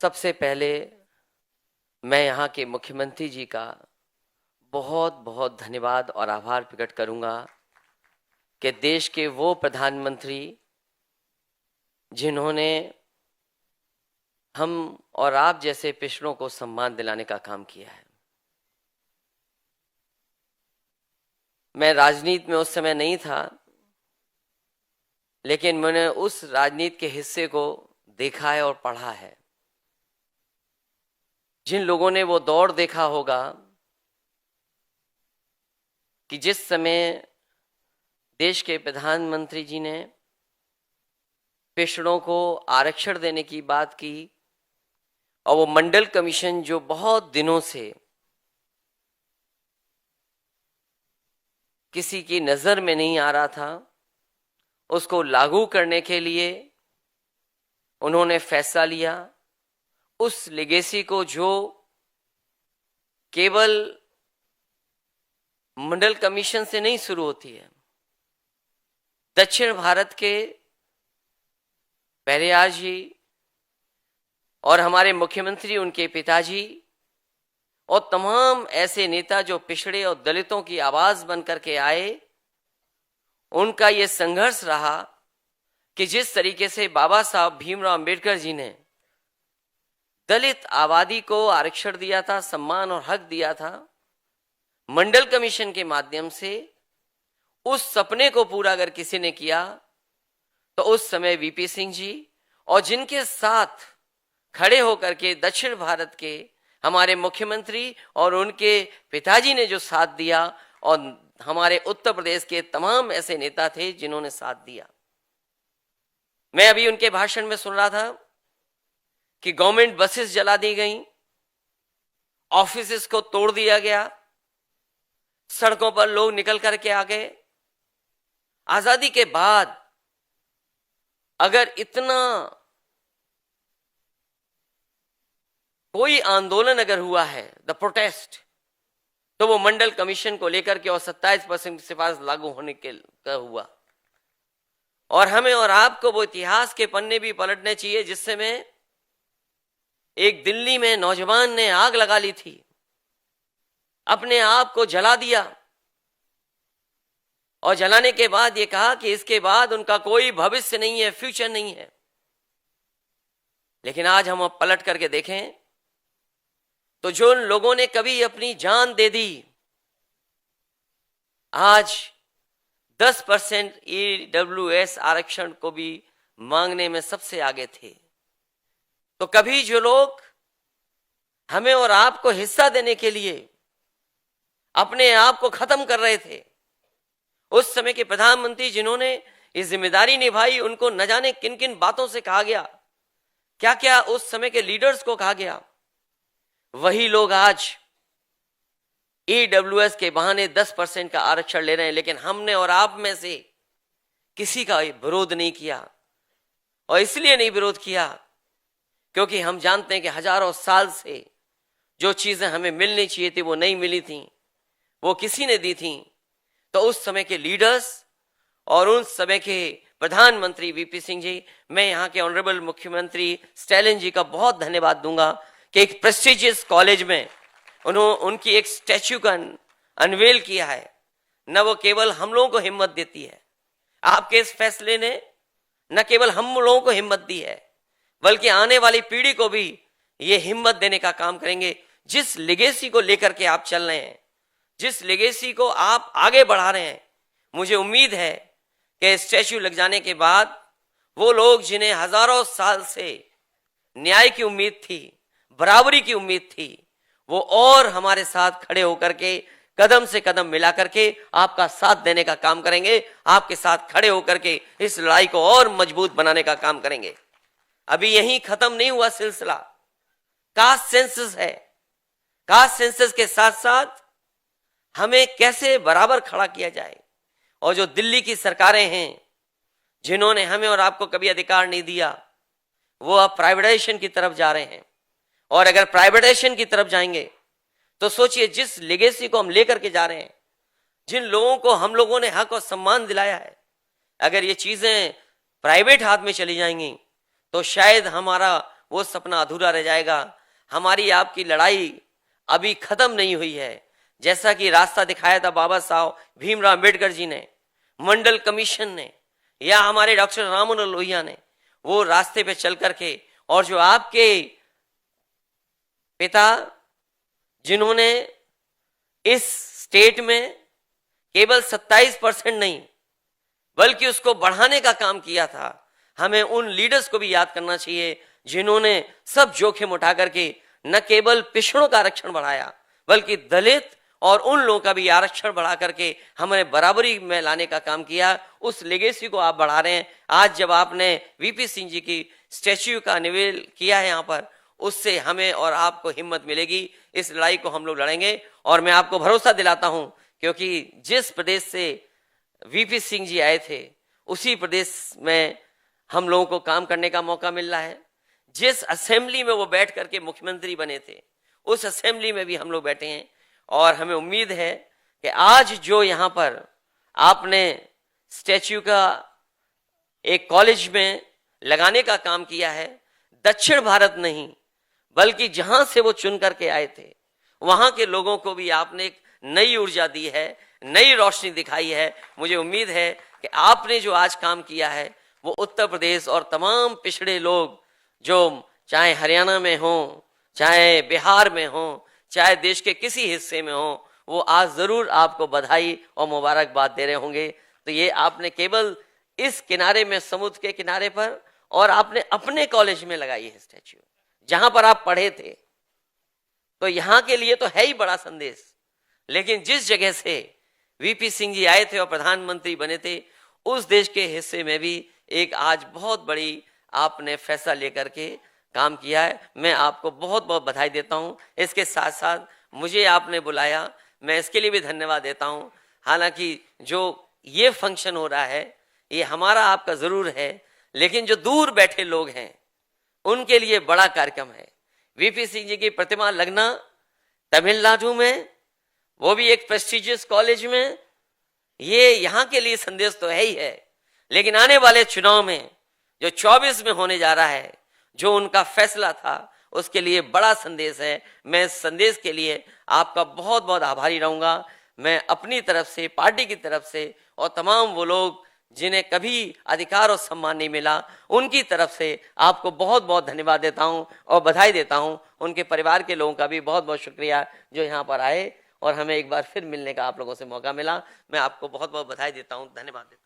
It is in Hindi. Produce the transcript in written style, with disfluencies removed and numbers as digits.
सबसे पहले मैं यहाँ के मुख्यमंत्री जी का बहुत बहुत धन्यवाद और आभार प्रकट करूंगा कि देश के वो प्रधानमंत्री जिन्होंने हम और आप जैसे पिछड़ों को सम्मान दिलाने का काम किया है। मैं राजनीति में उस समय नहीं था, लेकिन मैंने उस राजनीति के हिस्से को देखा है और पढ़ा है। जिन लोगों ने वो दौर देखा होगा कि जिस समय देश के प्रधानमंत्री जी ने पिछड़ों को आरक्षण देने की बात की और वो मंडल कमीशन जो बहुत दिनों से किसी की नजर में नहीं आ रहा था, उसको लागू करने के लिए उन्होंने फैसला लिया। उस लेगेसी को जो केवल मंडल कमीशन से नहीं शुरू होती है, दक्षिण भारत के पेरियार जी और हमारे मुख्यमंत्री, उनके पिताजी और तमाम ऐसे नेता जो पिछड़े और दलितों की आवाज बन करके आए, उनका ये संघर्ष रहा कि जिस तरीके से बाबा साहब भीमराव अंबेडकर जी ने दलित आबादी को आरक्षण दिया था, सम्मान और हक दिया था, मंडल कमीशन के माध्यम से उस सपने को पूरा अगर किसी ने किया तो उस समय वीपी सिंह जी और जिनके साथ खड़े होकर के दक्षिण भारत के हमारे मुख्यमंत्री और उनके पिताजी ने जो साथ दिया, और हमारे उत्तर प्रदेश के तमाम ऐसे नेता थे जिन्होंने साथ दिया। मैं अभी उनके भाषण में सुन रहा था कि गवर्नमेंट बसेस जला दी गई, ऑफिसेस को तोड़ दिया गया, सड़कों पर लोग निकल करके आ गए। आजादी के बाद अगर इतना कोई आंदोलन अगर हुआ है, द प्रोटेस्ट, तो वो मंडल कमीशन को लेकर के और 27% सिफारिश लागू होने के हुआ। और हमें और आपको वो इतिहास के पन्ने भी पलटने चाहिए जिससे में एक दिल्ली में नौजवान ने आग लगा ली थी, अपने आप को जला दिया और जलाने के बाद ये कहा कि इसके बाद उनका कोई भविष्य नहीं है, फ्यूचर नहीं है। लेकिन आज हम पलट करके देखें तो जो लोगों ने कभी अपनी जान दे दी, आज 10% EWS आरक्षण को भी मांगने में सबसे आगे थे। तो कभी जो लोग हमें और आपको हिस्सा देने के लिए अपने आप को खत्म कर रहे थे, उस समय के प्रधानमंत्री जिन्होंने ये जिम्मेदारी निभाई, उनको न जाने किन किन बातों से कहा गया, क्या क्या उस समय के लीडर्स को कहा गया, वही लोग आज EWS के बहाने 10% का आरक्षण ले रहे हैं। लेकिन हमने और आप में से किसी का विरोध नहीं किया, और इसलिए नहीं विरोध किया क्योंकि हम जानते हैं कि हजारों साल से जो चीजें हमें मिलनी चाहिए थी वो नहीं मिली थी, वो किसी ने दी थी। तो उस समय के लीडर्स और उस समय के प्रधानमंत्री वीपी सिंह जी, मैं यहाँ के ऑनरेबल मुख्यमंत्री स्टैलिन जी का बहुत धन्यवाद दूंगा कि एक प्रेस्टिजियस कॉलेज में उनकी एक स्टैच्यू का अनवेल किया है। न वो केवल हम लोगों को हिम्मत देती है, आपके इस फैसले ने न केवल हम लोगों को हिम्मत दी है, बल्कि आने वाली पीढ़ी को भी ये हिम्मत देने का काम करेंगे। जिस लेगेसी को लेकर के आप चल रहे हैं, जिस लेगेसी को आप आगे बढ़ा रहे हैं, मुझे उम्मीद है कि स्टैच्यू लग जाने के बाद वो लोग जिन्हें हजारों साल से न्याय की उम्मीद थी, बराबरी की उम्मीद थी, वो और हमारे साथ खड़े होकर के कदम से कदम मिला करके आपका साथ देने का काम करेंगे, आपके साथ खड़े होकर के इस लड़ाई को और मजबूत बनाने का काम करेंगे। अभी यहीं खत्म नहीं हुआ सिलसिला, कास्ट सेंसस है। कास्ट सेंसस के साथ साथ हमें कैसे बराबर खड़ा किया जाए, और जो दिल्ली की सरकारें हैं जिन्होंने हमें और आपको कभी अधिकार नहीं दिया, वो अब प्राइवेटाइजेशन की तरफ जा रहे हैं। और अगर प्राइवेटाइजेशन की तरफ जाएंगे तो सोचिए, जिस लेगेसी को हम लेकर के जा रहे हैं, जिन लोगों को हम लोगों ने हक और सम्मान दिलाया है, अगर ये चीजें प्राइवेट हाथ में चली जाएंगी तो शायद हमारा वो सपना अधूरा रह जाएगा। हमारी आपकी लड़ाई अभी खत्म नहीं हुई है। जैसा कि रास्ता दिखाया था बाबा साहब भीमराव अम्बेडकर जी ने, मंडल कमीशन ने, या हमारे डॉक्टर राम मनोहर लोहिया ने, वो रास्ते पे चल करके, और जो आपके पिता जिन्होंने इस स्टेट में केवल 27% नहीं बल्कि उसको बढ़ाने का काम किया था, हमें उन लीडर्स को भी याद करना चाहिए जिन्होंने सब जोखिम उठा करके न केवल पिछड़ों का आरक्षण बढ़ाया बल्कि दलित और उन लोगों का भी आरक्षण बढ़ा करके हमें बराबरी में लाने का काम किया। उस लेगेसी को आप बढ़ा रहे हैं। आज जब आपने वीपी सिंह जी की स्टैच्यू का अनवील किया है यहाँ पर, उससे हमें और आपको हिम्मत मिलेगी। इस लड़ाई को हम लोग लड़ेंगे और मैं आपको भरोसा दिलाता हूं, क्योंकि जिस प्रदेश से वीपी सिंह जी आए थे उसी प्रदेश में हम लोगों को काम करने का मौका मिल रहा है। जिस असेंबली में वो बैठ करके मुख्यमंत्री बने थे उस असेंबली में भी हम लोग बैठे हैं, और हमें उम्मीद है कि आज जो यहाँ पर आपने स्टैच्यू का एक कॉलेज में लगाने का काम किया है, दक्षिण भारत नहीं बल्कि जहां से वो चुन करके आए थे वहां के लोगों को भी आपने एक नई ऊर्जा दी है, नई रोशनी दिखाई है। मुझे उम्मीद है कि आपने जो आज काम किया है वो उत्तर प्रदेश और तमाम पिछड़े लोग जो चाहे हरियाणा में हो, चाहे बिहार में हो, चाहे देश के किसी हिस्से में हो, वो आज जरूर आपको बधाई और मुबारकबाद दे रहे होंगे। तो ये आपने केवल इस किनारे में, समुद्र के किनारे पर, और आपने अपने कॉलेज में लगाई है स्टैच्यू जहां पर आप पढ़े थे, तो यहां के लिए तो है ही बड़ा संदेश। लेकिन जिस जगह से वीपी सिंह जी आए थे और प्रधानमंत्री बने थे उस देश के हिस्से में भी एक आज बहुत बड़ी आपने फैसला लेकर के काम किया है। मैं आपको बहुत बहुत बधाई देता हूं। इसके साथ साथ मुझे आपने बुलाया, मैं इसके लिए भी धन्यवाद देता हूं। हालांकि जो ये फंक्शन हो रहा है ये हमारा आपका जरूर है, लेकिन जो दूर बैठे लोग हैं उनके लिए बड़ा कार्यक्रम है। वीपी सिंह जी की प्रतिमा लगना तमिलनाडु में, वो भी एक प्रेस्टिजियस कॉलेज में, ये यहाँ के लिए संदेश तो है ही है। लेकिन आने वाले चुनाव में जो 24 में होने जा रहा है, जो उनका फैसला था, उसके लिए बड़ा संदेश है। मैं इस संदेश के लिए आपका बहुत बहुत आभारी रहूंगा। मैं अपनी तरफ से, पार्टी की तरफ से, और तमाम वो लोग जिन्हें कभी अधिकार और सम्मान नहीं मिला, उनकी तरफ से आपको बहुत बहुत धन्यवाद देता हूं और बधाई देता हूं। उनके परिवार के लोगों का भी बहुत बहुत शुक्रिया जो यहाँ पर आए और हमें एक बार फिर मिलने का आप लोगों से मौका मिला। मैं आपको बहुत बहुत बधाई देता हूं, धन्यवाद देता हूं।